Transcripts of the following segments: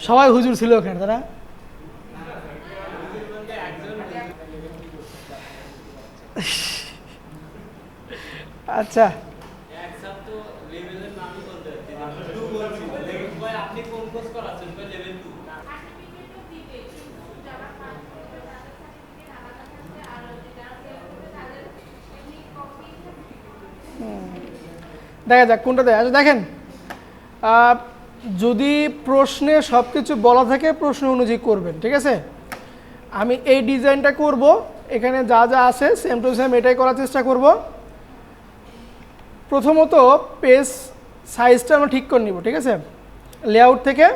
সবাই হুজুর ছিল ওখানে তারা। আচ্ছা দেখা যাক কোনটা দেয়। আচ্ছা দেখেন, যদি প্রশ্নে সব কিছু বলা থাকে প্রশ্ন অনুযায়ী করবেন, ঠিক আছে। আমি এই ডিজাইনটা করব, এখানে যা যা আছে সেম টু সেম এটাই করার চেষ্টা করব। প্রথমত পেজ সাইজটা আমরা ঠিক করে নিব, ঠিক আছে। লেআউট থেকে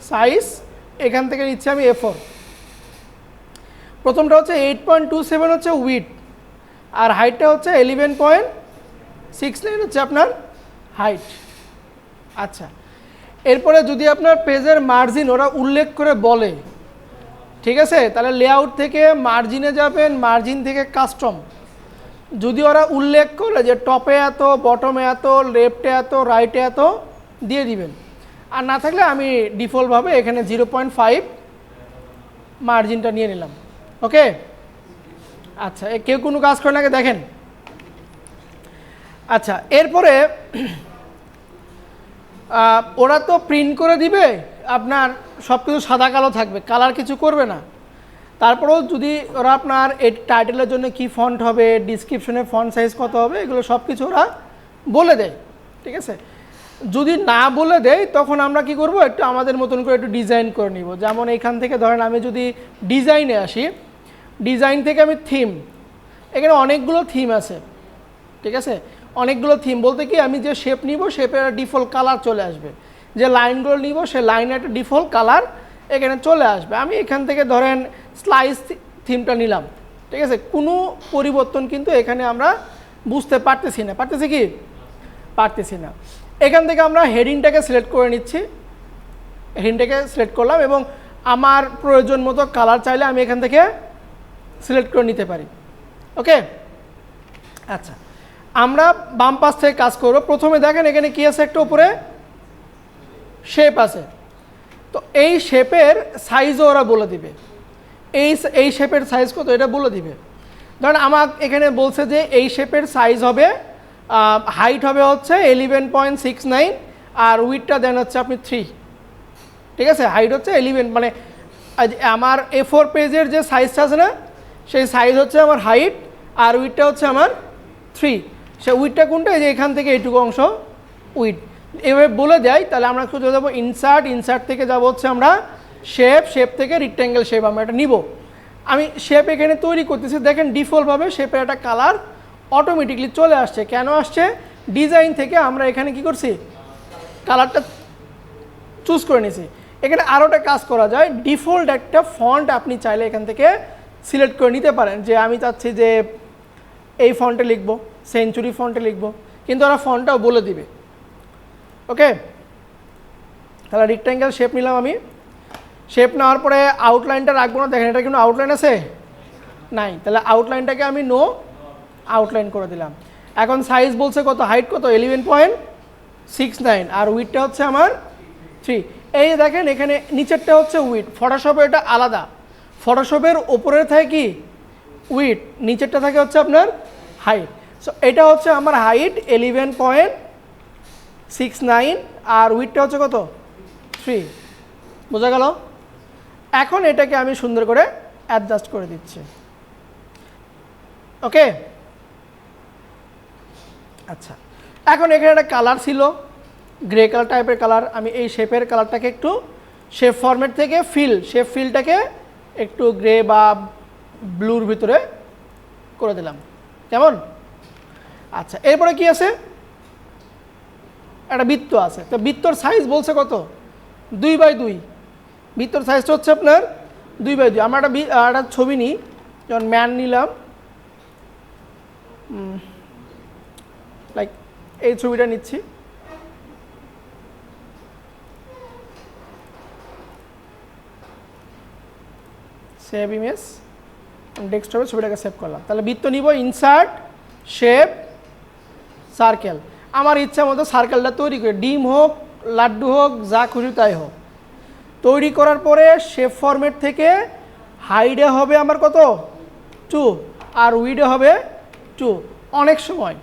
সাইজ এখান থেকে নিচ্ছি আমি A4। প্রথমটা হচ্ছে 8.27 হচ্ছে উইডথ, আর হাইটটা হচ্ছে 11.69 হচ্ছে আপনার হাইট। আচ্ছা, এরপরে যদি আপনার পেজের মার্জিন ওরা উল্লেখ করে বলে, ঠিক আছে, তাহলে লেআউট থেকে মার্জিনে যাবেন, মার্জিন থেকে কাস্টম। যদি ওরা উল্লেখ করে যে টপে এত, বটমে এত, লেফটে এত, রাইটে এত দিয়ে দিবেন। আর না থাকলে আমি ডিফল্টভাবে এখানে 0.5 মার্জিনটা নিয়ে নিলাম। ওকে, আচ্ছা, কেউ কোনো কাজ করে নাকি দেখেন। আচ্ছা, এরপরে ওরা তো প্রিন্ট করে দিবে, আপনার সব কিছু সাদা কালো থাকবে, কালার কিছু করবে না। তারপরেও যদি ওরা আপনার এই টাইটেলের জন্য কি ফন্ট হবে, ডিসক্রিপশনে ফন্ট সাইজ কত হবে, এগুলো সব কিছু ওরা বলে দেয়, ঠিক আছে। যদি না বলে দেয় তখন আমরা কি করব, একটু আমাদের মতন করে একটু ডিজাইন করে নিব। যেমন এইখান থেকে ধরেন আমি যদি ডিজাইনে আসি, ডিজাইন থেকে আমি থিম, এখানে অনেকগুলো থিম আছে, ঠিক আছে। অনেকগুলো থিম বলতে কি, আমি যে শেপ নিব শেপের ডিফল্ট কালার চলে আসবে, যে লাইনগুলো নিব সে লাইনের একটা ডিফল্ট কালার এখানে চলে আসবে। আমি এখান থেকে ধরেন স্লাইস থিমটা নিলাম, ঠিক আছে। কোনো পরিবর্তন কিন্তু এখানে আমরা বুঝতে পারতেছি না, পারতেছি না। এখান থেকে আমরা হেডিংটাকে সিলেক্ট করে নিচ্ছি, হেডিংটাকে সিলেক্ট করলাম এবং আমার প্রয়োজন মতো কালার চাইলে আমি এখান থেকে সিলেক্ট করে নিতে পারি। ওকে, আচ্ছা, আমরা বাম পাশ থেকে কাজ করব। প্রথমে দেখেন এখানে কি আছে, একটা উপরে শেপ আছে, তো এই শেপের সাইজও ওরা বলে দিবে। এই শেপের সাইজ কত এটা বলে দিবে। ধরেন আমার এখানে বলছে যে এই শেপের সাইজ হবে, হাইট হবে হচ্ছে 11.69 আর উইডথটা দেন হচ্ছে আপনি 3, ঠিক আছে। হাইট হচ্ছে 11, মানে আমার A4 পেজের যে সাইজটা আছে না, সেই সাইজ হচ্ছে আমার হাইট আর উইডথটা হচ্ছে আমার 3। সে উইডথটা কোনটা, এই যে এখান থেকে এইটুকু অংশ উইডথ এভাবে বলে দেয়। তাহলে আমরা চলে যাবো ইনসার্ট থেকে যাব হচ্ছে আমরা শেপ থেকে রেক্ট্যাঙ্গেল শেপ আমরা এটা নিব। আমি শেপ এখানে তৈরি করতেছি, দেখেন ডিফল্টভাবে শেপের একটা কালার অটোমেটিকলি চলে আসছে। কেন আসছে, ডিজাইন থেকে আমরা এখানে কি করছি, কালারটা চুজ করে নিয়েছি। এখানে আরও একটা কাজ করা যায়, ডিফল্ট একটা ফন্ট আপনি চাইলে এখান থেকে সিলেক্ট করে নিতে পারেন, যে আমি চাচ্ছি যে এই ফন্টে লিখব, সেঞ্চুরি ফন্টে লিখব, কিন্তু ওরা ফন্টটাও বলে দিবে। ওকে, তাহলে রেক্ট্যাঙ্গেল শেপ নিলাম আমি। শেপ নেওয়ার পরে আউটলাইনটা রাখবো না, দেখেন এটা কিন্তু আউটলাইন আছে নাই, তাহলে আউটলাইনটাকে আমি নো আউটলাইন করে দিলাম। এখন সাইজ বলছে কত, হাইট কত 11.69 আর উইডথটা হচ্ছে আমার 3। এই দেখেন এখানে নিচেরটা হচ্ছে উইডথ, ফটোশপে এটা আলাদা, ফটোশপের ওপরে থাকে কি উইডথ, নিচেরটা থাকে হচ্ছে আপনার হাইট। সো এটা হচ্ছে আমার হাইট 11.69 আর উইডথটা হচ্ছে কত 3, বোঝা গেল। এখন এটাকে আমি সুন্দর করে অ্যাডজাস্ট করে দিচ্ছি। ওকে, আচ্ছা, এখন এখানে একটা কালার ছিল গ্রে কালার টাইপের কালার, আমি এই শেপের কালারটাকে একটু শেপ ফরম্যাট থেকে শেপ ফিলটাকে একটু গ্রে বা ব্লুর ভিতরে করে দিলাম, কেমন। আচ্ছা, এরপরে কি আছে, একটা বৃত্ত আছে, তো বৃত্তর সাইজ বলছে কত 2x2, বৃত্তর সাইজটা হচ্ছে আপনার 2x2। আমরা একটা ছবি নিই, যেমন ম্যান নিলাম, লাইক এই ছবিটা নিচ্ছি, সেভ ইমেজ, ডেস্কটপে ছবিটাকে সেভ করলাম। তাহলে বৃত্ত নিব, ইনসার্ট, শেপ, সার্কেল। আমার ইচ্ছা মতো সার্কেলটা তৈরি করি, ডিম হোক, লাড্ডু হোক, যা খুশি তাই হোক। তৈরি করার পরে শেপ ফরম্যাট থেকে হাইডে হবে আমার কত 2 আর উইডে হবে 2। অনেক সময়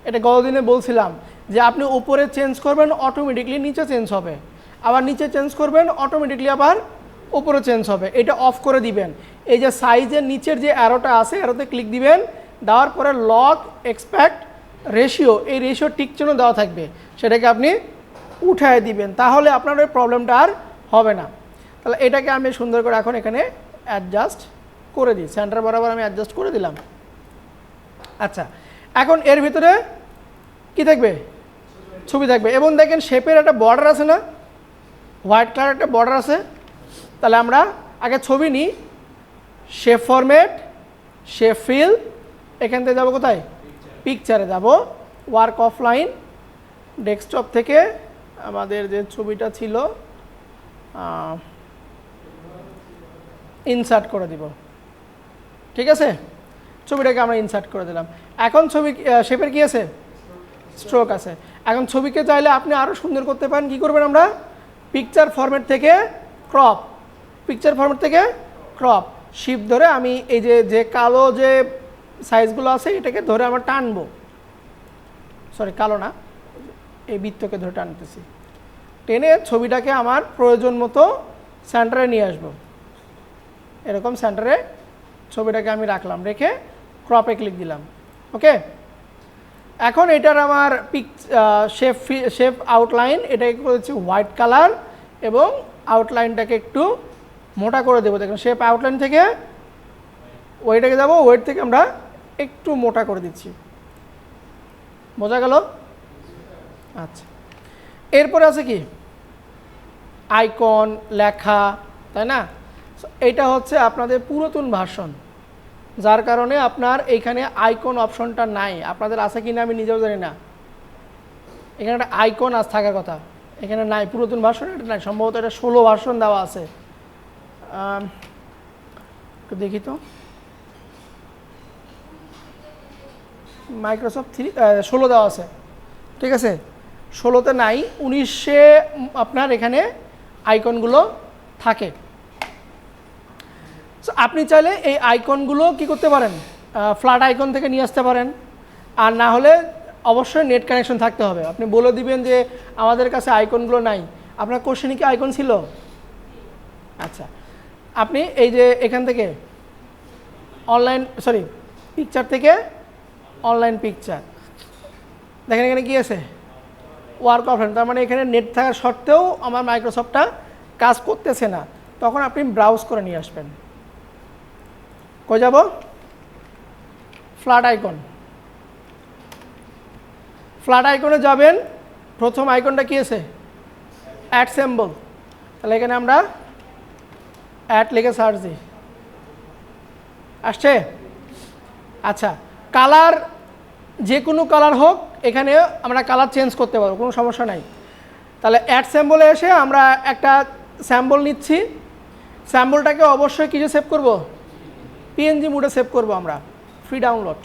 এটা গতদিনে বলছিলাম যে আপনি উপরে চেঞ্জ করবেন অটোমেটিকলি নিচে চেঞ্জ হবে, আবার নিচে চেঞ্জ করবেন অটোমেটিকলি আবার উপরে চেঞ্জ হবে। এটা অফ করে দিবেন। এই যে সাইজের নিচের যে অ্যারোটা আছে অ্যারোতে ক্লিক দিবেন, দেওয়ার পরে লক এক্সপেক্ট রেশিও, এই রেশিও টিক চিহ্ন দেওয়া থাকবে, সেটাকে আপনি উঠায় দিবেন, তাহলে আপনার ওই প্রবলেমটা আর হবে না। তাহলে এটাকে আমি সুন্দর করে এখন এখানে অ্যাডজাস্ট করে দিই, সেন্টার বরাবর আমি অ্যাডজাস্ট করে দিলাম। আচ্ছা, এখন এর ভিতরে কি থাকবে, ছবি থাকবে, এবং দেখেন শেপের একটা বর্ডার আছে না, হোয়াইট কালার একটা বর্ডার আছে। তাহলে আমরা আগে ছবি নিই, শেপ ফরম্যাট, শেপ ফিল, এখান থেকে যাবো কোথায়, পিকচারে যাব, ওয়ার্ক অফলাইন, ডেস্কটপ থেকে আমাদের যে ছবিটা ছিল ইনসার্ট করে দিব। ঠিক আছে, ছবিটাকে আমরা ইনসার্ট করে দিলাম। এখন ছবি শেপের কি আছে, স্ট্রোক আছে। এখন ছবিকে চাইলে আপনি আরও সুন্দর করতে পারেন, কি করবেন, আমরা পিকচার ফরম্যাট থেকে ক্রপ, পিকচার ফরম্যাট থেকে ক্রপ শিফট ধরে আমি এই যে কালো যে সাইজগুলো আছে এটাকে ধরে আমরা টানবো, সরি কালো না, এই বৃত্তকে ধরে টানতেছি, টেনে ছবিটাকে আমার প্রয়োজন মতো সেন্টারে নিয়ে আসবো। এরকম সেন্টারে ছবিটাকে আমি রাখলাম, রেখে ক্রপে ক্লিক দিলাম। ওকে, এখন এটার আমার শেপ আউটলাইন এটাকে করেছি হোয়াইট কালার, এবং আউটলাইনটাকে একটু মোটা করে দেবো। দেখুন শেপ আউটলাইন থেকে ওয়েটাকে যাব, ওয়েট থেকে আমরা একটু মোটা করে দিচ্ছি। বোঝা গেল? আচ্ছা, এরপরে আছে কি আইকন, লেখা, তাই না? এইটা হচ্ছে আপনাদের পুরাতন ভার্সন, যার কারণে আপনার এইখানে আইকন অপশনটা নাই। আপনাদের আছে কি না আমি নিজেও জানি না। এখানে একটা আইকন আজ থাকার কথা, এখানে নাই, পুরাতন ভার্সন এটা নাই, সম্ভবত এটা 16 ভার্সন দেওয়া আছে। একটু দেখি তো, মাইক্রোসফট 16 দেওয়া আছে, ঠিক আছে, 16তে নাই, 19-এ আপনার এখানে আইকনগুলো থাকে। আপনি চাইলে এই আইকনগুলো কি করতে পারেন, ফ্ল্যাট আইকন থেকে নিয়ে আসতে পারেন, আর না হলে অবশ্যই নেট কানেকশন থাকতে হবে। আপনি বলে দিবেন যে আমাদের কাছে আইকনগুলো নাই। আপনার কোশ্চেনে কি আইকন ছিল? আচ্ছা, আপনি এই যে এখান থেকে অনলাইন, সরি পিকচার থেকে অনলাইন পিকচার, দেখেন এখানে কি আছে, ওয়ার্ক অফলাইন, তার মানে এখানে নেট থাকার সত্ত্বেও আমার মাইক্রোসফটটা কাজ করতেছে না, তখন আপনি ব্রাউজ করে নিয়ে আসবেন। কই যাব, ফ্ল্যাট আইকন, ফ্ল্যাট আইকনে যাবেন, প্রথম আইকনটা কি আছে, অ্যাড সিম্বল, তাহলে এখানে আমরা অ্যাড লিখে সার্চ দিই, আসছে। আচ্ছা, কালার যে কোনো কালার হোক, এখানে আমরা কালার চেঞ্জ করতে পারবো, কোনো সমস্যা নাই। তাহলে অ্যাড স্যাম্বলে এসে আমরা একটা স্যাম্বল নিচ্ছি, স্যাম্বলটাকে অবশ্যই কিছু সেভ করব, পিএনজি মোডে সেভ করব আমরা, ফ্রি ডাউনলোড।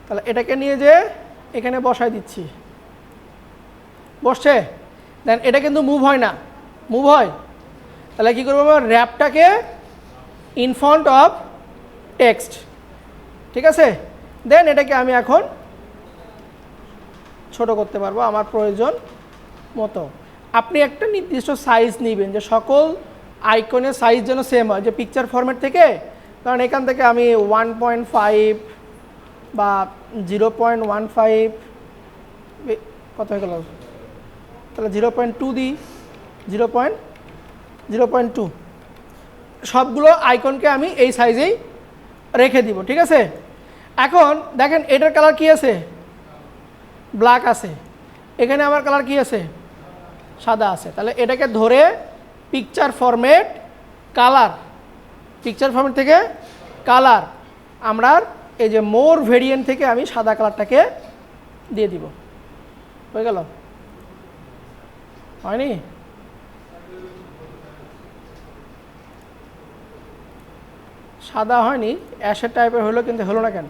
তাহলে এটাকে নিয়ে যে এখানে বসায় দিচ্ছি, বসছে, দেন এটা কিন্তু মুভ হয় না, মুভ হয়, তাহলে কী করবো আমরা, র্যাপটাকে ইন ফ্রন্ট অফ টেক্সট, ঠিক আছে, দেন এটাকে আমি এখন ছোট করতে পারবো আমার প্রয়োজন মতো। আপনি একটা নির্দিষ্ট সাইজ নেবেন, যে সকল আইকনের সাইজ যেন সেম হয়, যে পিকচার ফরম্যাট থেকে, কারণ এখান থেকে আমি 1.5 বা 0.15 কত হয়ে গেল, তাহলে 0.2 দিই, 0.2 সবগুলো আইকনকে আমি এই সাইজেই রেখে দিব, ঠিক আছে। এখন দেখেন এটার কালার কি আছে, ব্ল্যাক আছে, এখানে আমার কালার কি আছে, সাদা আছে। তাহলে এটাকে ধরে picture format colour, picture format থেকে কালার, আমরা এই যে মোর ভেরিয়েন্ট থেকে আমি সাদা কালারটাকে দিয়ে দিব, হয়ে গেল, হয়নি? সাদা হয়নি, অ্যাশের টাইপের হলো, কিন্তু হলো না কেন?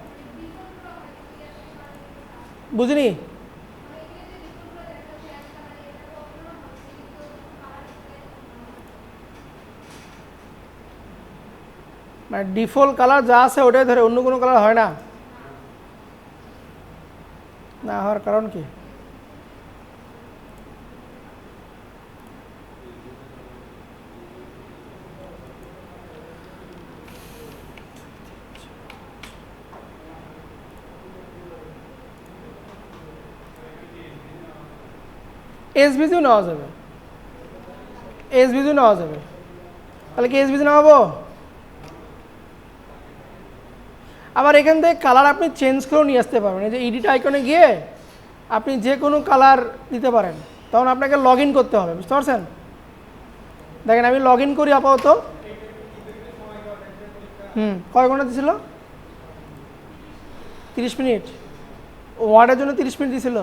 বুঝিনি? মানে ডিফল্ট কালার যা আছে ওটাই ধরে, অন্য কোনো কালার হয় না? না হওয়ার কারণ কি? এসবিজিও নেওয়া যাবে, এসবিজিও নেওয়া যাবে। তাহলে কি এসবিজি নেওয়াবো? আবার এখান থেকে কালার আপনি চেঞ্জ করেও নিয়ে আসতে পারবেন। এই যে এডিট আইকনে গিয়ে আপনি যে কোনো কালার দিতে পারেন, তখন আপনাকে লগ ইন করতে হবে, বুঝতে পারছেন? দেখেন আমি লগ ইন করি আপাতত। কয় ঘন্টা দিছিল? 30 মিনিট। ওয়ার্ডের জন্য 30 মিনিট দিছিল।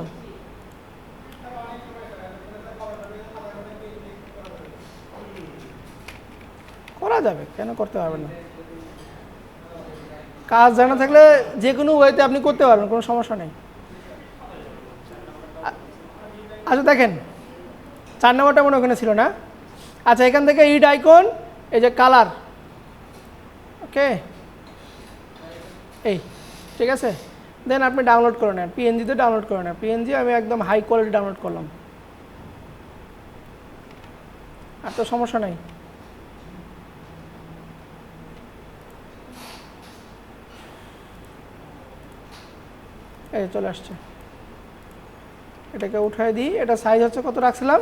করা যাবে, কেন করতে পারবেন না? কাজ জানা থাকলে যে কোনো ওয়েতে আপনি করতে পারবেন, কোনো সমস্যা নেই। আচ্ছা দেখেন 4 নম্বরটা মনে ওখানে ছিল না? আচ্ছা এখান থেকে এডিট আইকন, এই যে কালার, ওকে এই, ঠিক আছে। দেন আপনি ডাউনলোড করে নেন, পিএনজিতে ডাউনলোড করে নেন। পিএনজি আমি একদম হাই কোয়ালিটি ডাউনলোড করলাম, আর তো সমস্যা নাই। এই চলে আসছে, এটাকে উঠাই দিই। এটা সাইজ হচ্ছে কত রাখছিলাম?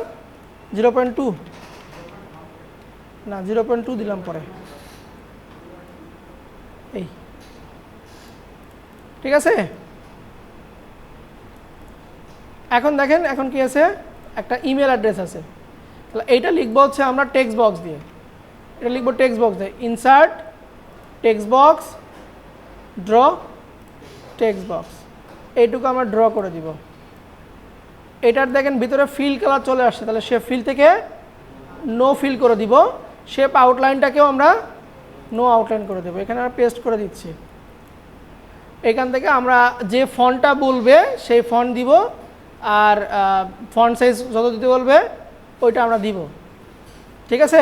0.2 না 0.2 দিলাম পরে, এই ঠিক আছে। এখন দেখেন এখন কি আছে, একটা ইমেল অ্যাড্রেস আছে। তাহলে এইটা লিখবো হচ্ছে আমরা টেক্সট বক্স দিয়ে, এটা লিখবো টেক্সট বক্স দিয়ে, insert text box, draw text box, এইটুকু আমরা ড্র করে দিব। এটার দেখেন ভিতরে ফিল কালার চলে আসছে, তাহলে শেপ ফিল থেকে নো ফিল করে দিব। শেপ আউটলাইনটাকেও আমরা নো আউটলাইন করে দেবো। এখানে আমরা পেস্ট করে দিচ্ছি। এখান থেকে আমরা যে ফন্টটা বলবে সেই ফন্ট দিব, আর ফন্ট সাইজ যত দিতে বলবে ওইটা আমরা দিব, ঠিক আছে।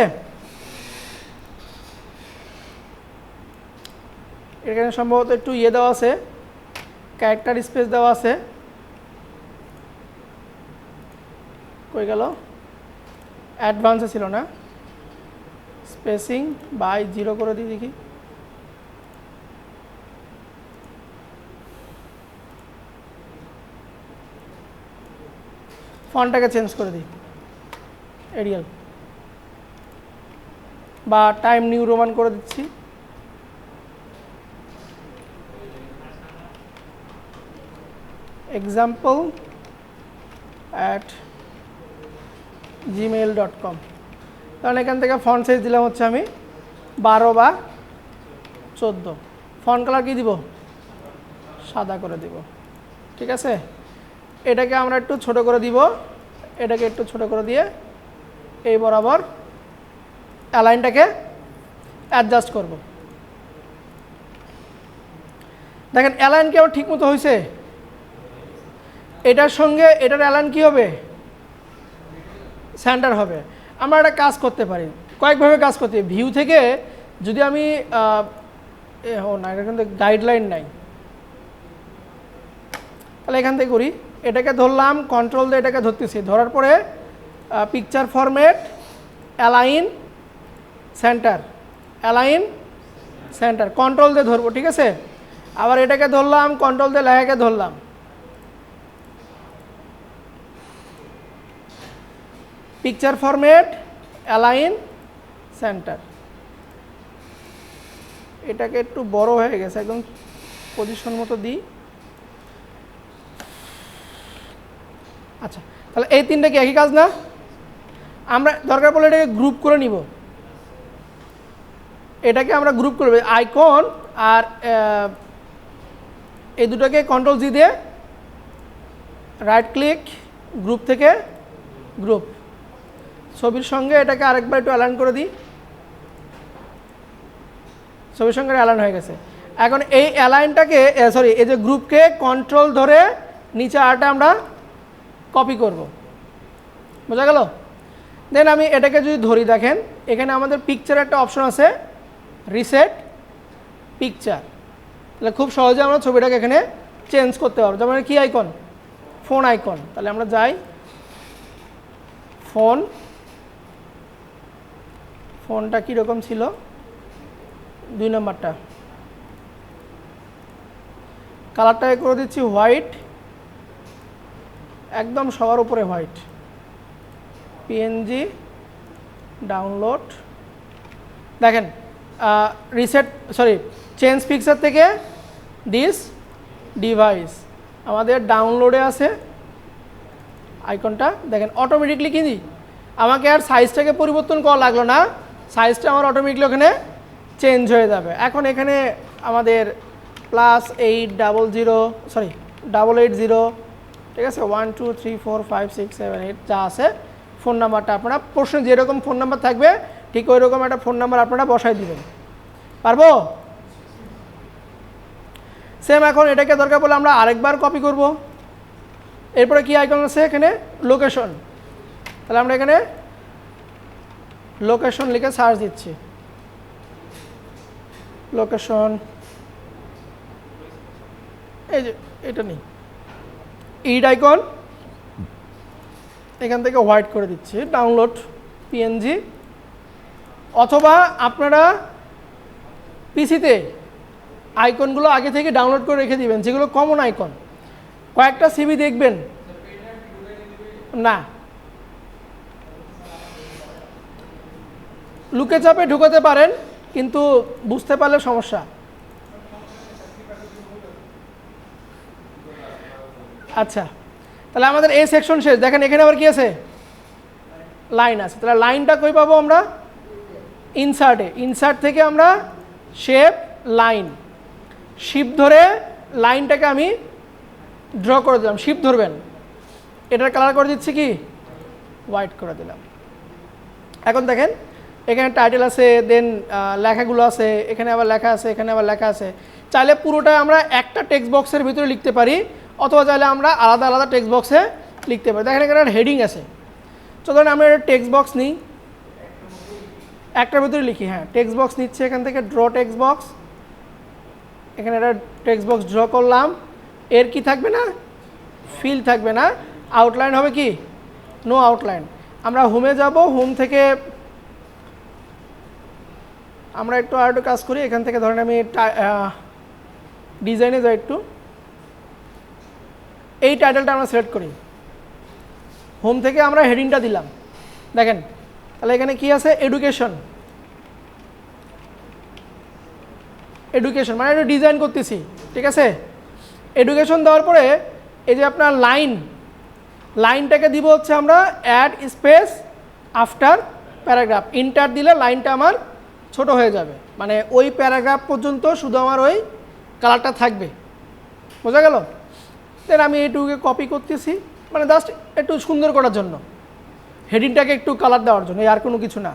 এখানে সম্ভবত একটু ইয়ে দেওয়া আছে, ক্যারেক্টার স্পেস দেওয়া আছে, কই গেল? অ্যাডভান্সে ছিল না, স্পেসিং বাই 0 করে দিই দেখি। ফন্টটাকে চেঞ্জ করে দিই, এরিয়াল বা টাইম নিউ রোমান করে দিচ্ছি। example@gmail.com। কারণ এখান থেকে ফন্ট সাইজ দিলাম হচ্ছে আমি 12 বা 14। ফন্ট কালার কি দিব? সাদা করে দিব, ঠিক আছে। এটাকে আমরা একটু ছোট করে দিব, এটাকে একটু ছোট করে দিয়ে এই বরাবর অ্যালাইনটাকে অ্যাডজাস্ট করব। দেখেন অ্যালাইন কি আমার ঠিক মতো হয়েছে? এটার সঙ্গে এটার অ্যালাইন কি হবে? সেন্টার হবে। আমরা একটা কাজ করতে পারি, কয়েকভাবে কাজ করতে। ভিউ থেকে যদি আমি না, এটা কিন্তু গাইডলাইন নাই, তাহলে এখান থেকে করি। এটাকে ধরলাম, কন্ট্রোল দিয়ে এটাকে ধরতেছি, ধরার পরে picture format, align centre, align centre, control দিয়ে ধরবো, ঠিক আছে। আবার এটাকে ধরলাম, কন্ট্রোল দিয়ে লেখাকে ধরলাম, পিকচার ফরম্যাট, অ্যালাইন সেন্টার। এটাকে একটু বড় হয়ে গেছে, একদম পজিশন মতো দিই। আচ্ছা তাহলে এই তিনটা কি একই কাজ না? আমরা দরকার পড়লে এটাকে গ্রুপ করে নিব। এটাকে আমরা গ্রুপ করব, আইকন আর এই দুটোকে কন্ট্রোল জি দিয়ে রাইট ক্লিক, গ্রুপ থেকে গ্রুপ, ছবির সঙ্গে এটাকে আরেকবার একটু অ্যালাইন করে দিই। ছবির সঙ্গে অ্যালাইন হয়ে গেছে। এখন এই অ্যালাইনটাকে সরি এই যে গ্রুপকে কন্ট্রোল ধরে নিচে আরটা আমরা কপি করব, বোঝা গেল? দেন আমি এটাকে যদি ধরি, দেখেন এখানে আমাদের পিকচার একটা অপশন আছে, রিসেট পিকচার। তাহলে খুব সহজে আমরা ছবিটাকে এখানে চেঞ্জ করতে পারবো। যেমন কি আইকন, ফোন আইকন। তাহলে আমরা যাই ফোনটা কীরকম ছিল, 2 নম্বরটা, কালারটাকে করে দিচ্ছি হোয়াইট, একদম সবার উপরে হোয়াইট। পিএনজি ডাউনলোড, দেখেন রিসেট চেঞ্জ পিকচার থেকে দিস ডিভাইস আমাদের ডাউনলোডে আছে আইকনটা। দেখেন অটোমেটিকলি কিনি আমাকে আর সাইজটাকে পরিবর্তন করা লাগলো না, সাইজটা আমার অটোমেটিকলি ওখানে চেঞ্জ হয়ে যাবে। এখন এখানে আমাদের +800 ঠিক আছে, 1 2 3 4 5 6 7 8 যা আছে ফোন নাম্বারটা আপনারা প্রশ্নে যেরকম ফোন নাম্বার থাকবে ঠিক ওই রকম একটা ফোন নাম্বার আপনারা বসাই দিবেন, পারবো? সেম এখন এটাকে দরকার পড়লে আমরা আরেকবার কপি করব। এরপরে কি আইকন আছে এখানে, লোকেশন। তাহলে আমরা এখানে লোকেশন লিখে সার্চ দিচ্ছি, লোকেশন, এই যে এটা নেই, ইড আইকন, এখান থেকে হোয়াইট করে দিচ্ছি, ডাউনলোড পিএনজি। অথবা আপনারা পিসিতে আইকনগুলো আগে থেকে ডাউনলোড করে রেখে দিবেন, যেগুলো কমন আইকন। কয়েকটা সিবি দেখবেন না, লুকে চাপে ঢুকাতে পারেন, কিন্তু বুঝতে পারলে সমস্যা। আচ্ছা, তাহলে আমাদের এই সেকশন শেষ। দেখেন এখানে আবার কি আছে, লাইন আছে। তাহলে লাইনটা কই পাবো আমরা, ইনসার্টে। ইনসার্ট থেকে আমরা শেপ লাইন, শিপ ধরে লাইনটাকে আমি ড্র করে দিলাম, শিপ ধরবেন। এটার কালার করে দিচ্ছি কি, হোয়াইট করে দিলাম। এখন দেখেন এখানে টাইটেল আছে, দেন লেখাগুলো আছে, এখানে আবার লেখা আছে, এখানে আবার লেখা আছে। চাইলে পুরোটা আমরা একটা টেক্সট বক্সের ভিতরে লিখতে পারি, অথবা চাইলে আমরা আলাদা আলাদা টেক্সট বক্সে লিখতে পারি। দেখেন এখানে একটা হেডিং আছে, চলুন আমরা একটা টেক্সট বক্স নিই, একটার ভিতরে লিখি। হ্যাঁ, টেক্সট বক্স নিচ্ছে এখান থেকে, ড্র টেক্সট বক্স। এখানে একটা টেক্সট বক্স ড্র করলাম। এর কি থাকবে না, ফিল থাকবে না, আউটলাইন হবে কি, নো আউটলাইন। আমরা হোমে যাব, হোম থেকে আমরা একটু আর একটু কাজ করি। এখান থেকে ধরেন আমি ডিজাইনে যাই একটু, এই টাইটেলটা আমরা সিলেক্ট করি, হোম থেকে আমরা হেডিংটা দিলাম। দেখেন তাহলে এখানে কি আছে, এডুকেশন। এডুকেশন মানে একটু ডিজাইন করতেছি, ঠিক আছে। এডুকেশন দেওয়ার পরে এই যে আপনার লাইনটাকে দিব হচ্ছে আমরা add space after paragraph. Enter দিলে লাইনটা আমার ছোট হয়ে যাবে, মানে ওই প্যারাগ্রাফ পর্যন্ত শুধু আমার ওই কালারটা থাকবে, বোঝা গেল? দেন আমি এইটুকুকে কপি করতেছি, মানে জাস্ট একটু সুন্দর করার জন্য, হেডিংটাকে একটু কালার দেওয়ার জন্য, আর কোনো কিছু না।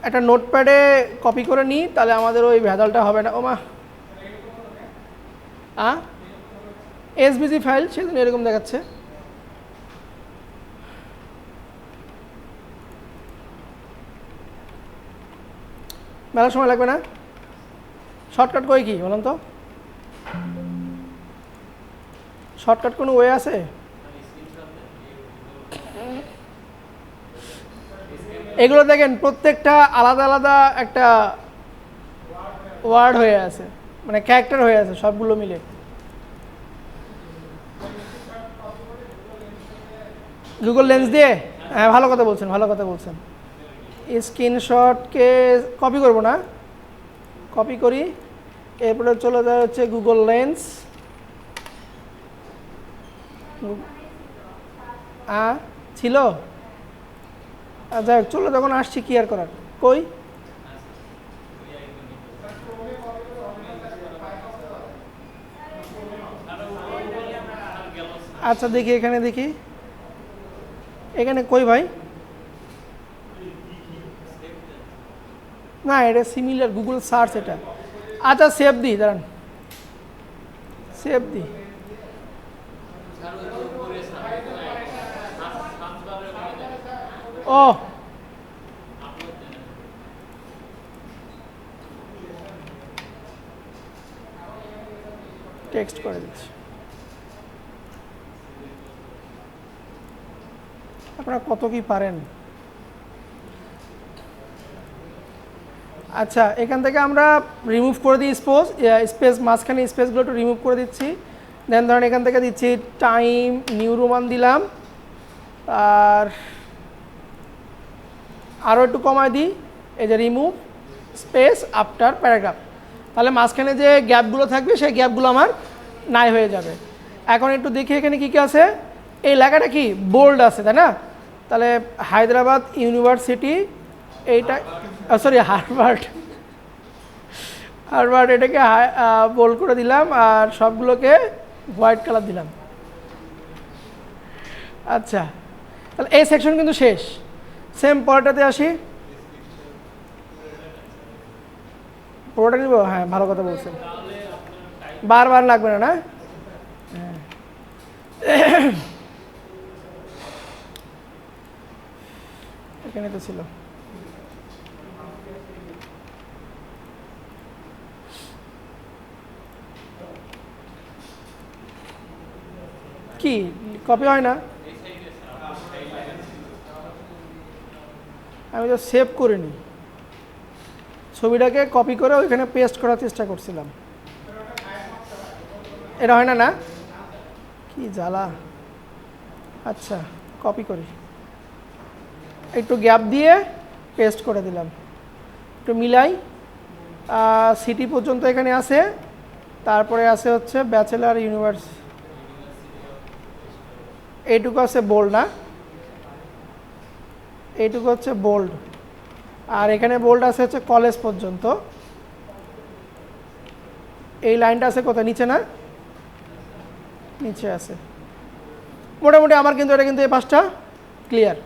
একটা নোটপ্যাডে কপি করে নিই, তাহলে আমাদের ওই ভেজালটা হবে না। ওমা এসভিজি ফাইল, সেজন্য এরকম দেখাচ্ছে। মেলা সময় লাগবে না, শর্টকাট কই কি বলুন তো, শর্টকাট কোনো ওয়ে আছে? এগুলো দেখেন প্রত্যেকটা আলাদা আলাদা একটা ওয়ার্ড হয়ে আছে, মানে ক্যারেক্টার হয়ে আছে সবগুলো মিলে। গুগল লেন্স দিয়ে, হ্যাঁ ভালো কথা বলছেন, ভালো কথা বলছেন। স্ক্রিনশটকে কপি করব না, কপি করি, এরপরে চলে যায় হচ্ছে গুগল লেন্স। ছিল, যাই হোক চলো, যখন আসছি কি আর করার, কই আচ্ছা দেখি, এখানে দেখি, এখানে কই ভাই, না এটা সিমিলার গুগল সার্চ এটা। আচ্ছা সেভ দিই, দাঁড়ান সেভ দিই, ও টেক্সট করে দিচ্ছি। আপনারা কত কি পারেন। আচ্ছা, এখান থেকে আমরা রিমুভ করে দিই স্পেস, মাঝখানে স্পেসগুলো একটু রিমুভ করে দিচ্ছি। দেন ধরেন এখান থেকে দিচ্ছি টাইম নিউ রোমান দিলাম, আর আরও একটু কমায় দিই, এই যে রিমুভ স্পেস আফটার প্যারাগ্রাফ। তাহলে মাঝখানে যে গ্যাপগুলো থাকবে সেই গ্যাপগুলো আমার নাই হয়ে যাবে। এখন একটু দেখি এখানে কী কী আছে। এই লেখাটা কি বোল্ড আছে, তাই না? তাহলে হায়দ্রাবাদ ইউনিভার্সিটি, এইটা সরি হার্ভার্ড এটাকে বোল্ড করে দিলাম, আর সবগুলোকে হোয়াইট কালার দিলাম। আচ্ছা, তাহলে এই সেকশন কিন্তু শেষ। সেম পরেরটাতে আসি। পুরোটা নিব? হ্যাঁ, ভালো কথা বলছেন, বারবার লাগবে না, না? হ্যাঁ, এখানে তো ছিল। কি কপি হয় না? আমি তো সেভ করিনি, ছবিটাকে কপি করে ওইখানে পেস্ট করার চেষ্টা করছিলাম। এটা হয় না, না? কি জ্বালা। আচ্ছা, কপি করি, একটু গ্যাপ দিয়ে পেস্ট করে দিলাম, একটু মিলাই। সিটি পর্যন্ত এখানে আছে, তারপরে আছে হচ্ছে ব্যাচেলার ইউনিভার্সিটি, এইটুকু আছে বোল্ড, না? এইটুকু হচ্ছে বোল্ড, আর এখানে বোল্ড আছে হচ্ছে কলেজ পর্যন্ত। এই লাইনটা আছে কোথায়? নিচে, না? নিচে আছে। মোটামুটি আমার কিন্তু এটা কিন্তু এই পাঁচটা ক্লিয়ার।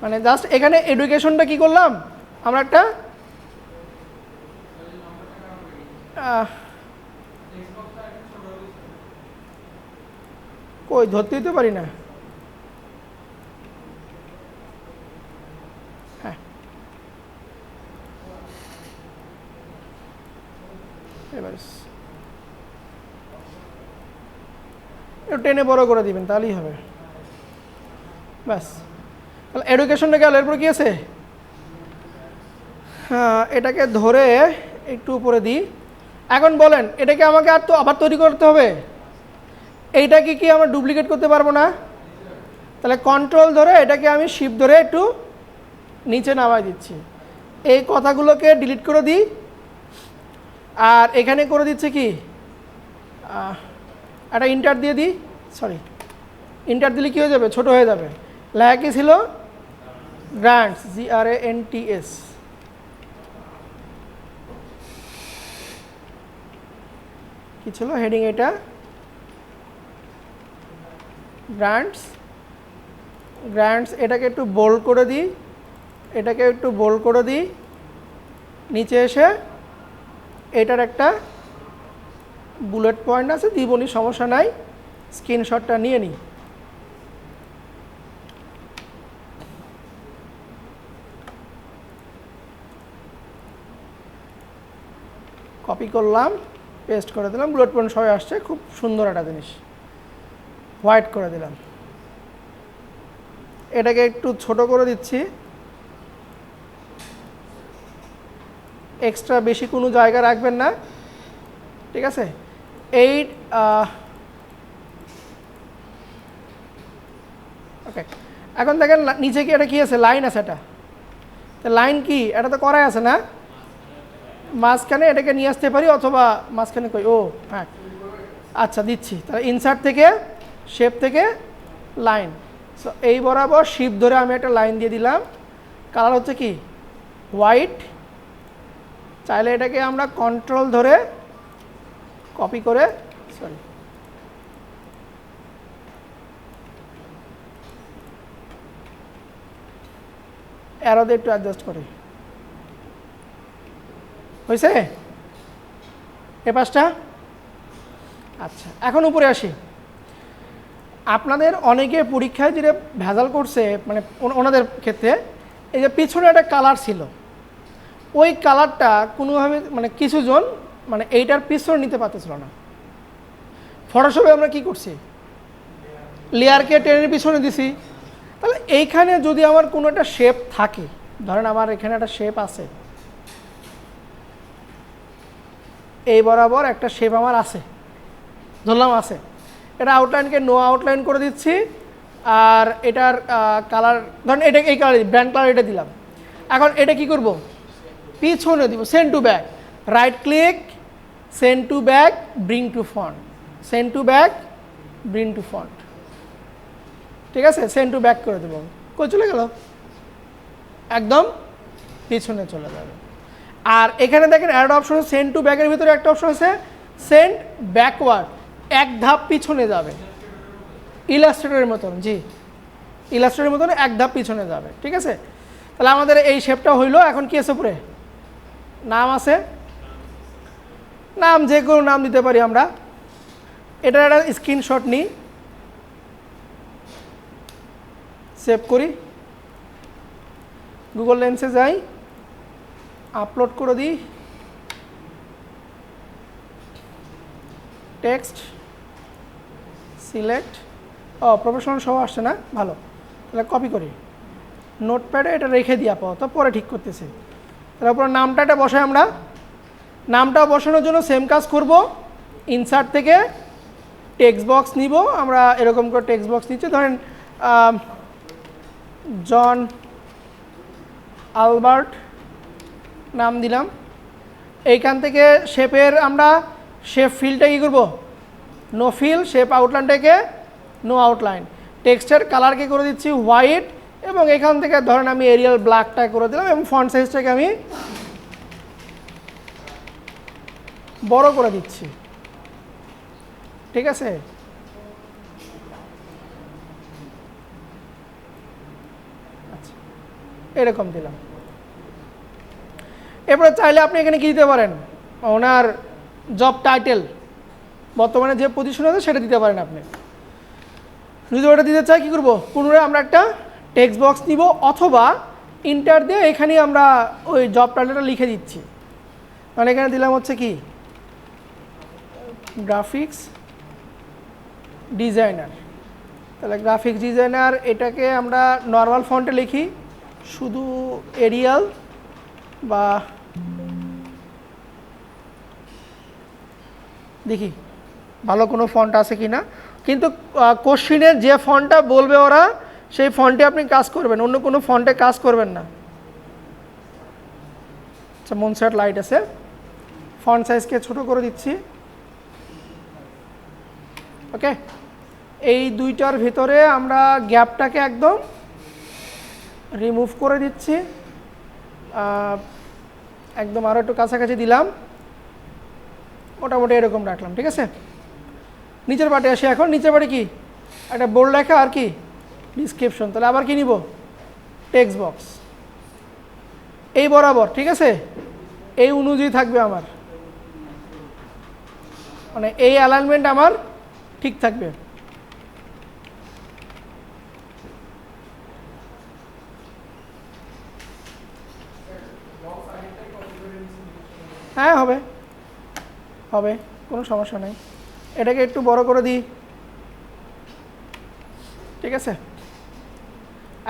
মানে জাস্ট এখানে এডুকেশনটা কি করলাম আমরা, একটা কই ধরতে দিতে পারি না। হ্যাঁ, এবার একটু টেনে বড় করে দিবেন, তাহলেই হবে। ব্যাস, তাহলে এডুকেশনটা গেল। এরপর কি আছে? হ্যাঁ, এটাকে ধরে একটু উপরে দিই। এখন বলেন, এটাকে আমাকে আর তো আবার তৈরি করতে হবে? এইটাকে কি আমরা ডুপ্লিকেট করতে পারবো না? তাহলে কন্ট্রোল ধরে এটাকে আমি শিফট ধরে একটু নিচে নামাই দিচ্ছি। এই কথাগুলোকে ডিলিট করে দিই, আর এখানে করে দিচ্ছে কি একটা ইন্টার দিয়ে দিই। সরি, ইন্টার দিলে কী হয়ে যাবে? ছোট হয়ে যাবে। লেখা কি ছিল? Grants, GRANTS। কি ছিল হেডিং? এটা গ্রান্টস। এটাকে একটু বোল্ড করে দিই, এটাকে একটু বোল্ড করে দিই। নিচে এসে এটার একটা বুলেট পয়েন্ট আছে, দিবনি, সমস্যা নাই, স্ক্রিনশটটা নিয়ে নিই। কপি করলাম, পেস্ট করে দিলাম, বুলেট পয়েন্ট সবাই আসছে, খুব সুন্দর একটা জিনিস। হোয়াইট করে দিলাম, এটাকে একটু ছোট করে দিচ্ছি। এক্সট্রা বেশি কোনো জায়গা রাখবেন না, ঠিক আছে? ওকে, এখন দেখেন নিচে কি এটা কি আছে? লাইন আছে। এটা লাইন কি? এটা তো করাই আছে, না? মাঝখানে এটাকে নিয়ে আসতে পারি, অথবা মাঝখানে কই? ও হ্যাঁ, আচ্ছা দিচ্ছি। তাহলে ইনসার্ট থেকে, শেপ থেকে লাইন। সো এই বরাবর শিপ ধরে আমি একটা লাইন দিয়ে দিলাম। কালার হচ্ছে কি? হোয়াইট। চাইলে এটাকে আমরা কন্ট্রোল ধরে কপি করে, সরি, অ্যারো দিয়ে একটু অ্যাডজাস্ট করি। হয়েছে এ পাশটা? আচ্ছা, এখন উপরে আসি। আপনাদের অনেকে পরীক্ষায় যেটা ভেজাল করছে মানে ওনাদের ক্ষেত্রে এই যে পিছনে একটা কালার ছিল, ওই কালারটা কোনোভাবে মানে কিছুজন মানে এইটার পিছনে নিতে পারতেছিল না। ফটোশপে আমরা কি করছি, লেয়ারকে টেনের পিছনে দিছি। তাহলে এইখানে যদি আমার কোনো একটা শেপ থাকে, ধরেন আমার এখানে একটা শেপ আছে, এই বরাবর একটা শেপ আমার আছে, ধরলাম আছে, এটা আউটলাইনকে নো আউটলাইন করে দিচ্ছি। আর এটার কালার ধরেন এটা এই কালার ব্র্যান্ড কালার এটা দিলাম। এখন এটা কি করব, পিছনে দিব, send to back, right click, send to back, bring to font, send to back, bring to font. ঠিক আছে, সেন্ড টু ব্যাক করে দেবো। কই চলে গেল, একদম পিছনে চলে যাবে। আর এখানে দেখেন একটা অপশন, সেন্ড টু ব্যাকের ভিতরে একটা অপশন আছে সেন্ড ব্যাকওয়ার্ড, এক ধাপ পিছনে যাবে, ইলাস্ট্রেটরের মতন। জি, ইলাস্ট্রেটরের মতন এক ধাপ পিছনে যাবে। ঠিক আছে, তাহলে আমাদের এই শেপটা হইলো। এখন কি আছে উপরে, নাম আছে, নাম যে কোনো নাম দিতে পারি আমরা। এটার একটা স্ক্রিনশট নিই, সেভ করি, গুগল লেন্সে যাই, আপলোড করে দিই, টেক্সট সিলেক্ট, প্রফেশনাল সহ আসছে না, ভালো, তাহলে কপি করি, নোটপ্যাডে এটা রেখে দিই আপাতত, পরে ঠিক করতেছি। তাহলে পুরো নামটা এটা বসাই আমরা। নামটা বসানোর জন্য সেম কাজ করব, ইনসার্ট থেকে টেক্সট বক্স নিব, আমরা এরকম করে টেক্সট বক্স নিচ্ছি, ধরেন জন আলবার্ট নাম দিলাম। এইখান থেকে শেপের আমরা শেপ ফিলটা কী করব, নো ফিল, শেপ আউটলাইনটাকে নো আউটলাইন, টেক্সটের কালারকে করে দিচ্ছি হোয়াইট, এবং এখান থেকে ধরেন আমি এরিয়াল ব্ল্যাকটা করে দিলাম, এবং ফন্ট সাইজটাকে আমি বড় করে দিচ্ছি। ঠিক আছে, আচ্ছা এরকম দিলাম। এরপরে চাইলে আপনি এখানে কি দিতে পারেন, ওনার জব টাইটেল বর্তমানে যে পজিশন আছে সেটা দিতে পারেন আপনি। যদি ওটা দিতে চাই কী করবো, পুনরায় আমরা একটা টেক্সট বক্স নিব, অথবা ইন্টার দিয়ে এখানে আমরা ওই জব টাইটেলটা লিখে দিচ্ছি। মানে এখানে দিলাম হচ্ছে কি গ্রাফিক্স ডিজাইনার, তাহলে গ্রাফিক্স ডিজাইনার, এটাকে আমরা নর্মাল ফন্টে লিখি, শুধু এরিয়াল বা দেখি ভালো কোনো ফন্ট আছে কি না, কিন্তু কোশ্চিনের যে ফন্টটা বলবে ওরা সেই ফন্টে আপনি কাজ করবেন, অন্য কোনো ফন্টে কাজ করবেন না। আচ্ছা মনসার্ট লাইট আছে, ফন্ট সাইজকে ছোট করে দিচ্ছি। ওকে, এই দুইটার ভিতরে আমরা গ্যাপটাকে একদম রিমুভ করে দিচ্ছি, একদম আরও একটু কাছাকাছি দিলাম, মোটামুটি এরকম রাখলাম। ঠিক আছে, নিচের পাটে আসি। এখন নিচের পাটে কি একটা বোল্ড লেখা আর কি ডিসক্রিপশন, তাহলে আবার কি নিব, টেক্সট বক্স এই বরাবর। ঠিক আছে, এই অনুযায়ী থাকবে আমার, মানে এই অ্যালাইনমেন্ট আমার ঠিক থাকবে। হ্যাঁ হবে, হবে, কোনো সমস্যা নেই। এটাকে একটু বড় করে দিই। ঠিক আছে,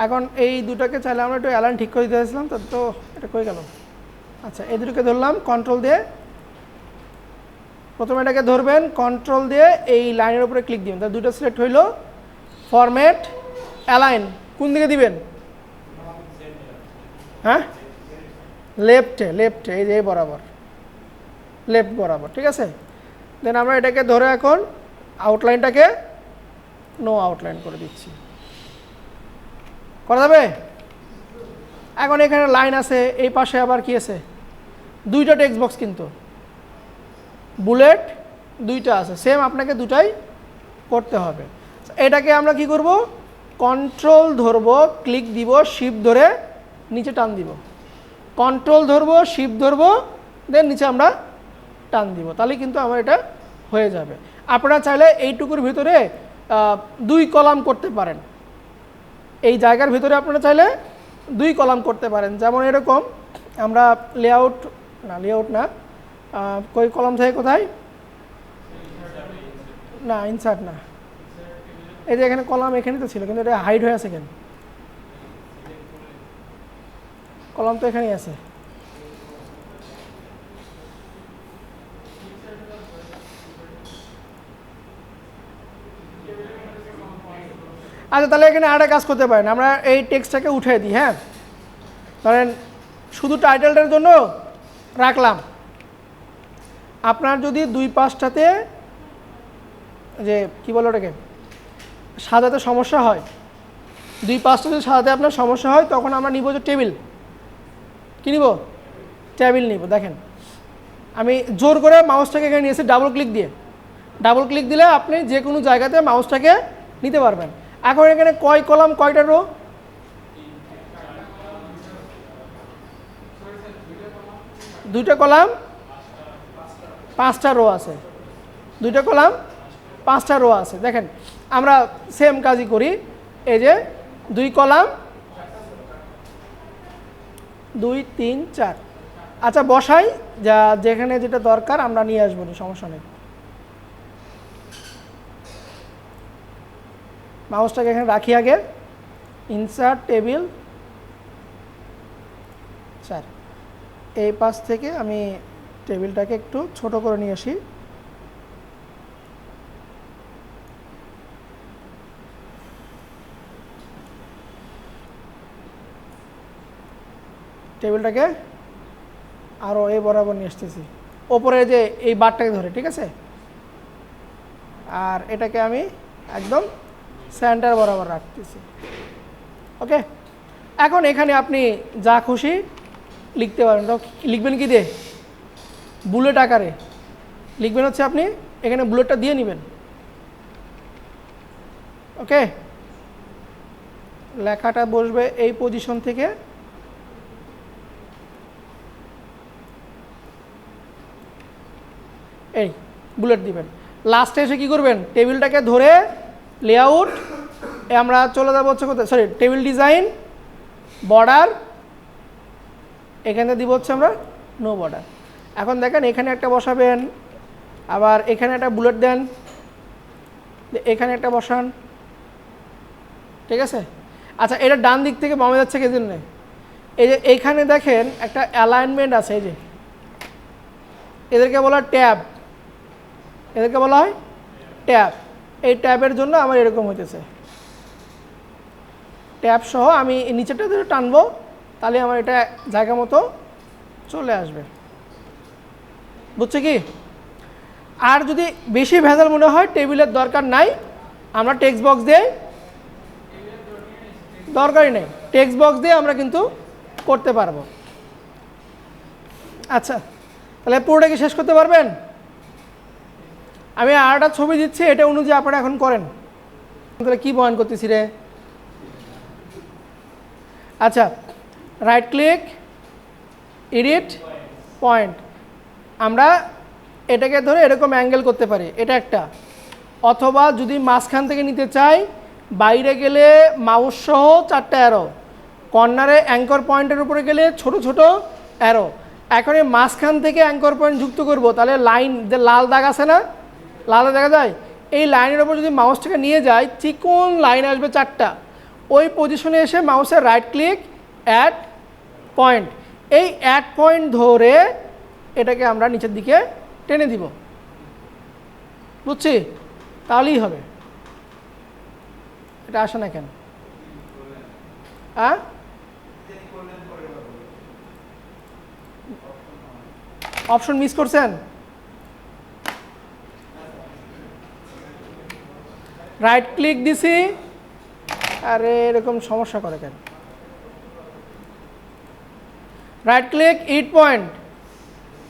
এখন এই দুটাকে চাইলে আমরা একটু অ্যালাইন ঠিক করে দিতে চাইছিলাম, তো এটা কই গেল। আচ্ছা এই দুটোকে ধরলাম, কন্ট্রোল দিয়ে, প্রথমে এটাকে ধরবেন, কন্ট্রোল দিয়ে এই লাইনের উপরে ক্লিক দিবেন, তাহলে দুটো সিলেক্ট হইল। ফরম্যাট অ্যালাইন কোন দিকে দিবেন, হ্যাঁ লেফটে, লেফটে, এই যে বরাবর, লেফট বরাবর। ঠিক আছে, দেন আমরা এটাকে ধরে এখন আউটলাইনটাকে নো আউটলাইন করে দিচ্ছি, করা যাবে। এখন এখানে লাইন আছে, এই পাশে আবার কি আছে, দুইটা টেক্সট বক্স, কিন্তু বুলেট দুইটা আছে, সেম আপনাকে দুটাই করতে হবে। এটাকে আমরা কি করব, কন্ট্রোল ধরব, ক্লিক দিব, শিফট ধরে নিচে টান দিব, কন্ট্রোল ধরব, শিফট ধরব, দেন নিচে আমরা টান দিব, তাহলে কিন্তু আমার এটা হয়ে যাবে। আপনারা চাইলে এইটুকুর ভিতরে 2 কলাম করতে পারেন। এই জায়গার ভিতরে আপনারা চাইলে 2 কলাম করতে পারেন। যেমন এরকম আমরা লেআউট না, কই কলাম থেকে কোথায়, না ইনসার্ট না, এই যে এখানে কলাম এখানে তো ছিল, কিন্তু এটা হাইড হয়ে আছে কেন? কলাম তো এখানেই আছে। আচ্ছা, তাহলে এখানে আরেকটা কাজ করতে পারেন, আমরা এই টেক্সটটাকে উঠিয়ে দিই। হ্যাঁ, ধরেন শুধু টাইটেলটার জন্য রাখলাম। আপনার যদি 2 পাশটাতে যে কি বলে ওটাকে সাজাতে সমস্যা হয়, 2 পাশটা যদি সাজাতে আপনার সমস্যা হয়, তখন আমরা নিব যে টেবিল। কী নিব? টেবিল নিব। দেখেন আমি জোর করে মাউসটাকে এখানে নিয়েছি ডাবল ক্লিক দিয়ে। ডাবল ক্লিক দিলে আপনি যে কোনো জায়গাতে মাউসটাকে নিতে পারবেন। এখন এখানে কয় কলাম কয়টা রো? 2টা কলাম 5টা রো আছে। 2টা কলাম 5টা রো আছে। দেখেন আমরা সেম কাজই করি। এই যে 2 কলাম 2 3 4। আচ্ছা বসাই, যা যেখানে যেটা দরকার আমরা নিয়ে আসবো, সমস্যা নেই। মাউসটাকে এখানে রাখি আগে, ইনসার্ট টেবিল 4। এই পাশ থেকে আমি টেবিলটাকে একটু ছোট করে নিয়ে আসি। টেবিলটাকে আরও এই বরাবর নিয়ে আসতেছি, ওপরে যে এই বারটাকে ধরে, ঠিক আছে। আর এটাকে আমি একদম সেন্টার বরাবর রাখতেছি। ওকে, এখন এখানে আপনি যা খুশি লিখতে পারেন। তো লিখবেন কি দিয়ে? বুলেট আকারে লিখবেন হচ্ছে, আপনি এখানে বুলেটটা দিয়ে নেবেন। ওকে, লেখাটা বসবে এই পজিশন থেকে। এই বুলেট দিবেন। লাস্টে এসে কী করবেন? টেবিলটাকে ধরে লেআউট আমরা চলে যাবো হচ্ছে কোথায়, সরি টেবিল ডিজাইন, বর্ডার, এখানে দিব হচ্ছে আমরা নো বর্ডার। এখন দেখেন এখানে একটা বসাবেন, আবার এখানে একটা বুলেট দেন, এখানে একটা বসান, ঠিক আছে। আচ্ছা, এটা ডান দিক থেকে বামে যাচ্ছে কি জন্য? এই যে এইখানে দেখেন একটা অ্যালাইনমেন্ট আছে, এই যে এদেরকে বলা হয় ট্যাব, এদেরকে বলা হয় ট্যাব। এই ট্যাবের জন্য আমার এরকম হইতেছে। ট্যাব সহ আমি নিচেটা ধরে টানবো, তাহলে আমার এটা জায়গা মতো চলে আসবে। বুঝছে কি? আর যদি বেশি ভেজাল মনে হয়, টেবিলের দরকার নাই, আমরা টেক্সট বক্স দিয়ে, দরকারই নেই, টেক্সট বক্স দিয়ে আমরা কিন্তু করতে পারবো। আচ্ছা, তাহলে পুরোটা কি শেষ করতে পারবেন? আমি আর একটা ছবি দিচ্ছি, এটা অনুযায়ী আপনারা এখন করেন। তাহলে কী বয়ান করতেছি রে? আচ্ছা, রাইট ক্লিক, এডিট পয়েন্ট। আমরা এটাকে ধরে এরকম অ্যাঙ্গেল করতে পারি, এটা একটা। অথবা যদি মাঝখান থেকে নিতে চাই, বাইরে গেলে মাউস সহ 4টা অ্যারো, কর্নারে অ্যাঙ্কর পয়েন্টের উপরে গেলে ছোট ছোট অ্যারো। এখন এই মাঝখান থেকে অ্যাঙ্কর পয়েন্ট যুক্ত করব, তাহলে লাইন যে লাল দাগ আছে না, লাল দেখা যায়, এই লাইনের ওপর যদি মাউসটাকে নিয়ে যায়, চিকন লাইন আসবে 4টা। ওই পজিশনে এসে মাউসের রাইট ক্লিক, অ্যাড পয়েন্ট, এই অ্যাড পয়েন্ট ধরে এটাকে আমরা নিচের দিকে টেনে দিব। বুঝছি? তাহলেই হবে। এটা আসে না কেন? হ্যাঁ, অপশন মিস করছেন? রাইট ক্লিক দিছি, আরে এরকম সমস্যা করে কেন? রাইট ক্লিক, ইট পয়েন্ট,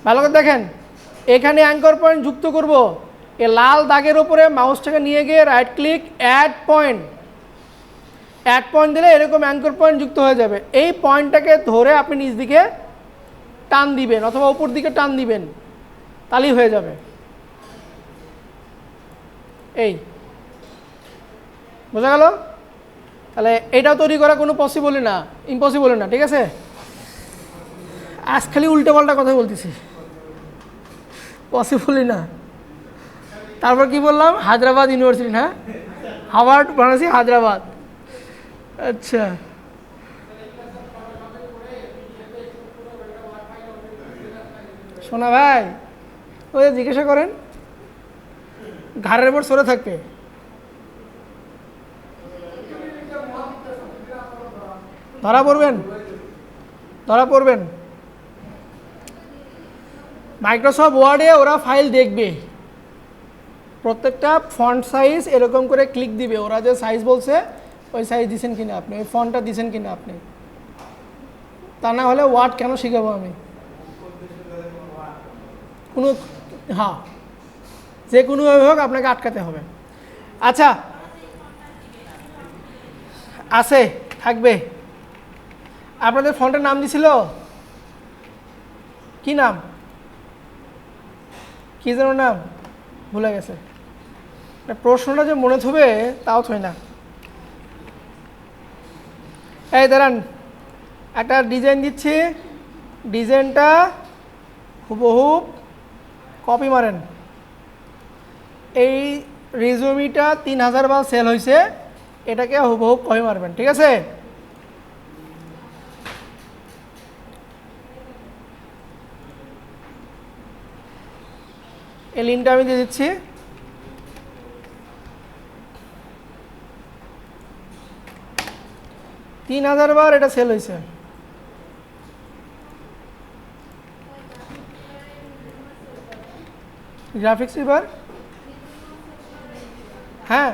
ভালো করে দেখেন, এখানে অ্যাঙ্কর পয়েন্ট যুক্ত করব। এই লাল দাগের উপরে মাউসটাকে নিয়ে গিয়ে right click, add point, add point দিলে এরকম অ্যাঙ্কর পয়েন্ট যুক্ত হয়ে যাবে। এই পয়েন্টটাকে ধরে আপনি নিচ দিকে টান দিবেন অথবা উপর দিকে টান দিবেন, তাহলেই হয়ে যাবে। এই বোঝা গেল? তাহলে এটাও তৈরি করা কোনো পসিবলই না, ইম্পসিবলই না, ঠিক আছে? আজ খালি উল্টো পাল্টা কথা বলতেছি, পসিবলই না। তারপর কি বললাম? হায়দ্রাবাদ ইউনিভার্সিটি, না হাওয়ার্ড বানাচ্ছি হায়দ্রাবাদ। আচ্ছা, শোনা ভাই, ওই জিজ্ঞাসা করেন, ঘাড়ের উপর সরে থাকবে। ধরা পড়বেন, ধরা পড়বেন। মাইক্রোসফট ওয়ার্ডে ওরা ফাইল দেখবে, প্রত্যেকটা ফন্ট সাইজ এরকম করে ক্লিক দিবে, ওরা যে সাইজ বলছে ওই সাইজ দিচ্ছেন কিনা আপনি, ওই ফন্টটা দিচ্ছেন কিনা আপনি। তা না হলে ওয়ার্ড কেন শিখাবো আমি? কোনো, হ্যাঁ, যে কোনোভাবে হোক আপনাকে আটকাতে হবে। আচ্ছা, আছে, থাকবে। আপনাদের ফন্টের নাম দিছিল কি নাম? কি যেন নাম ভুলে গেছে। প্রশ্নটা যে মনে থবে তাও থই না। এই দাঁড়ান, একটা ডিজাইন দিচ্ছি, ডিজাইনটা হুবহু কপি মারেন। এই রিজুমিটা 3000 বার সেল হয়েছে, এটাকে হুবহু কপি মারবেন, ঠিক আছে? এই লিঙ্কটা আমি দিয়ে দিচ্ছি। তিন 3000 বার এটা সেল হয়েছে। গ্রাফিক্স এবার, হ্যাঁ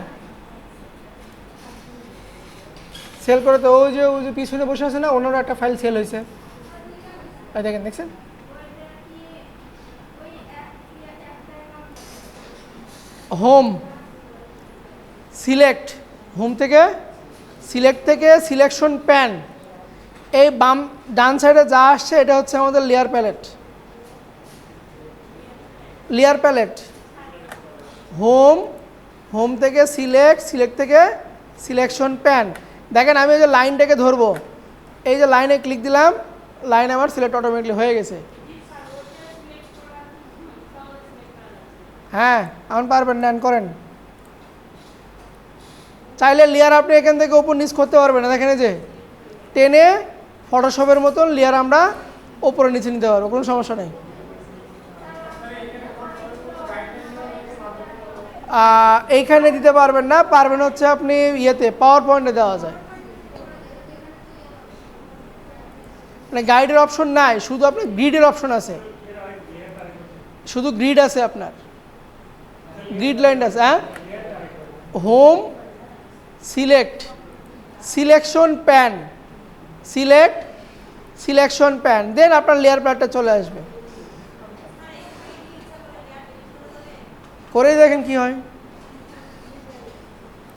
সেল করে তো, ওই যে পিছনে বসে আছে না, ওনারও একটা ফাইল সেল হয়েছে, দেখেন, দেখছেন? হোম সিলেক্ট, হোম থেকে সিলেক্ট থেকে সিলেকশন প্যান, এই বাম ডান সাইডে যা আসছে এটা হচ্ছে আমাদের layer palette. Layer palette, home, home থেকে সিলেক্ট, সিলেক্ট থেকে সিলেকশন প্যান। দেখেন আমি ওই যে লাইনটাকে ধরবো, এই যে লাইনে ক্লিক দিলাম, লাইন আমার সিলেক্ট অটোমেটিকলি হয়ে গেছে। হ্যাঁ, এখন পারবেন, নেন করেন। চাইলে লেয়ার আপনি এখান থেকে উপর নিচ করতে পারবেন না, দেখেন এই যে টেনে ফটোশপের মতন লেয়ার আমরা উপরে নিচে নিতে পারবো, কোনো সমস্যা নেই। এইখানে দিতে পারবেন না, পারবেন হচ্ছে আপনি ইয়েতে পাওয়ার পয়েন্টে দেওয়া যায়, মানে গাইডের অপশন নাই, শুধু আপনার গ্রিডের অপশন আছে, শুধু গ্রিড আছে, আপনার গ্রিড লাইন আছে। হ্যাঁ, home select selection pane, select selection pane, then আপনার লেয়ার প্যাডটা চলে আসবে। করেই দেখেন কি হয়।